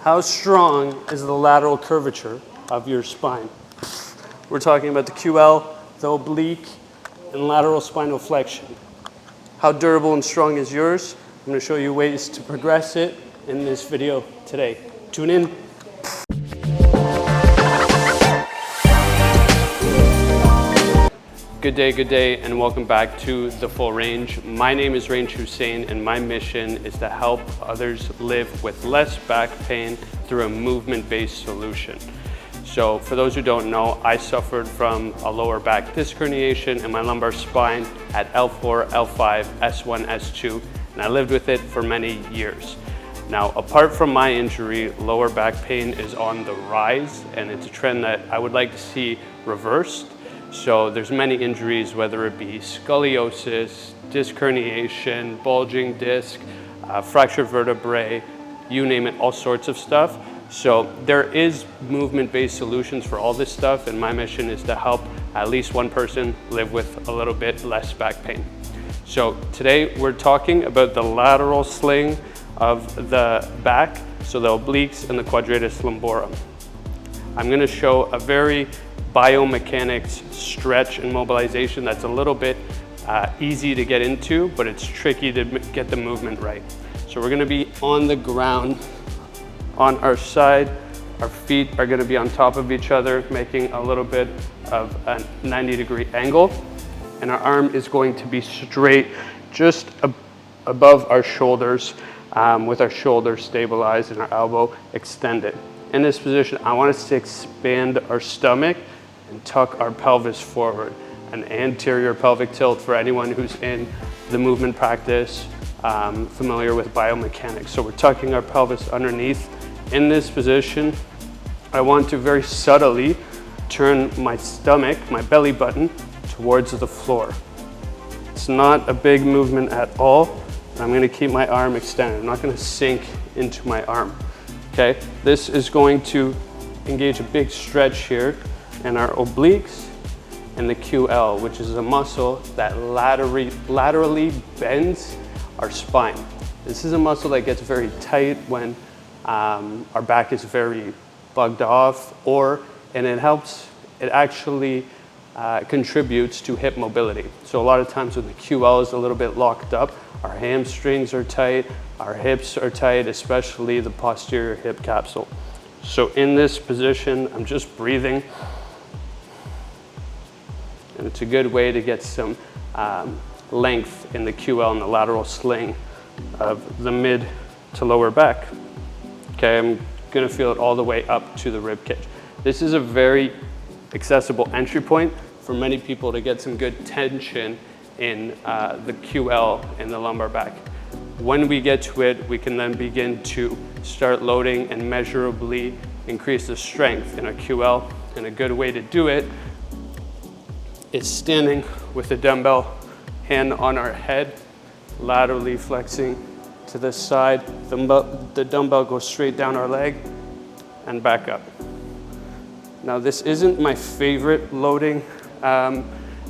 How strong is the lateral curvature of your spine? We're talking about the QL, the oblique, and lateral spinal flexion. How durable and strong is yours? I'm going to show you ways to progress it in this video today. Tune in. Good day, and welcome back to The Full Range. My name is Range Hussein, and my mission is to help others live with less back pain through a movement-based solution. So for those who don't know, I suffered from a lower back disc herniation in my lumbar spine at L4, L5, S1, S2, and I lived with it for many years. Now, apart from my injury, lower back pain is on the rise, and it's a trend that I would like to see reversed. So there's many injuries, whether it be scoliosis, disc herniation, bulging disc, fractured vertebrae, you name it, all sorts of stuff. So there is movement-based solutions for all this stuff, and my mission is to help at least one person live with a little bit less back pain. So today we're talking about the lateral sling of the back, so the obliques and the quadratus lumborum. I'm going to show a very biomechanics stretch and mobilization that's a little bit easy to get into, but it's tricky to get the movement right. So we're going to be on the ground on our side. Our feet are going to be on top of each other, making a little bit of a 90-degree angle, and our arm is going to be straight just above our shoulders, with our shoulders stabilized and our elbow extended. In this position, I want us to expand our stomach and tuck our pelvis forward. An anterior pelvic tilt for anyone who's in the movement practice, familiar with biomechanics. So we're tucking our pelvis underneath. In this position, I want to very subtly turn my stomach, my belly button, towards the floor. It's not a big movement at all. I'm going to keep my arm extended. I'm not going to sink into my arm. Okay, this is going to engage a big stretch here in our obliques and the QL, which is a muscle that laterally bends our spine. This is a muscle that gets very tight when our back is very bugged off, and it actually contributes to hip mobility. So a lot of times when the QL is a little bit locked up, our hamstrings are tight, our hips are tight, especially the posterior hip capsule. So in this position, I'm just breathing. And it's a good way to get some length in the QL and the lateral sling of the mid to lower back. Okay, I'm gonna feel it all the way up to the rib cage. This is a very accessible entry point for many people to get some good tension in the QL and the lumbar back. When we get to it, we can then begin to start loading and measurably increase the strength in our QL. And a good way to do it is standing with the dumbbell, hand on our head, laterally flexing to the side. The dumbbell goes straight down our leg and back up. Now, this isn't my favorite loading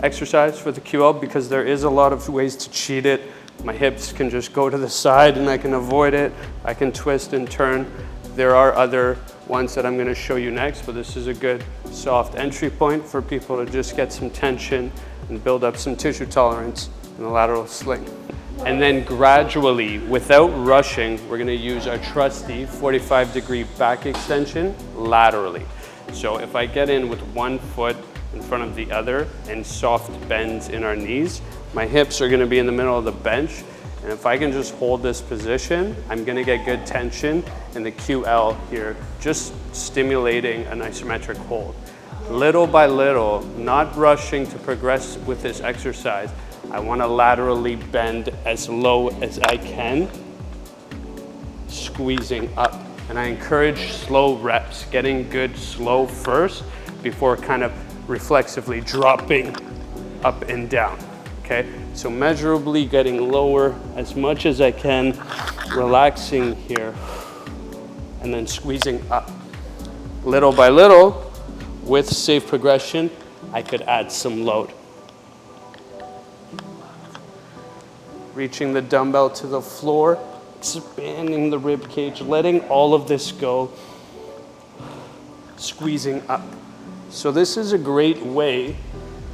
exercise for the QL because there is a lot of ways to cheat it. My hips can just go to the side and I can avoid it. I can twist and turn. There are other ones that I'm going to show you next, but this is a good soft entry point for people to just get some tension and build up some tissue tolerance in the lateral sling. And then gradually, without rushing, we're going to use our trusty 45-degree back extension laterally. So if I get in with one foot in front of the other and soft bends in our knees, my hips are going to be in the middle of the bench. And if I can just hold this position, I'm going to get good tension in the QL here, just stimulating an isometric hold. Little by little, not rushing to progress with this exercise, I want to laterally bend as low as I can, squeezing up. And I encourage slow reps, getting good slow first before kind of reflexively dropping up and down. Okay, so measurably getting lower as much as I can, relaxing here, and then squeezing up. Little by little, with safe progression, I could add some load. Reaching the dumbbell to the floor, expanding the rib cage, letting all of this go, squeezing up. So this is a great way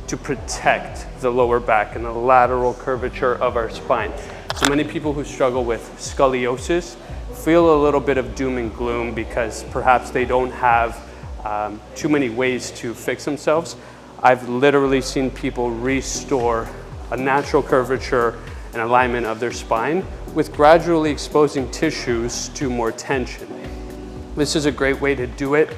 to protect the lower back and the lateral curvature of our spine. So many people who struggle with scoliosis feel a little bit of doom and gloom because perhaps they don't have too many ways to fix themselves. I've literally seen people restore a natural curvature and alignment of their spine with gradually exposing tissues to more tension. This is a great way to do it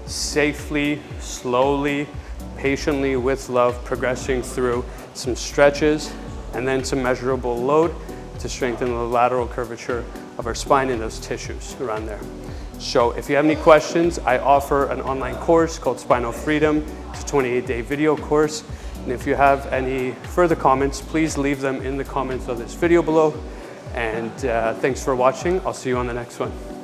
safely, slowly, patiently, with love, progressing through some stretches and then some measurable load to strengthen the lateral curvature of our spine and those tissues around there. So if you have any questions, I offer an online course called Spinal Freedom. It's a 28-day video course. And if you have any further comments, please leave them in the comments of this video below. And thanks for watching. I'll see you on the next one.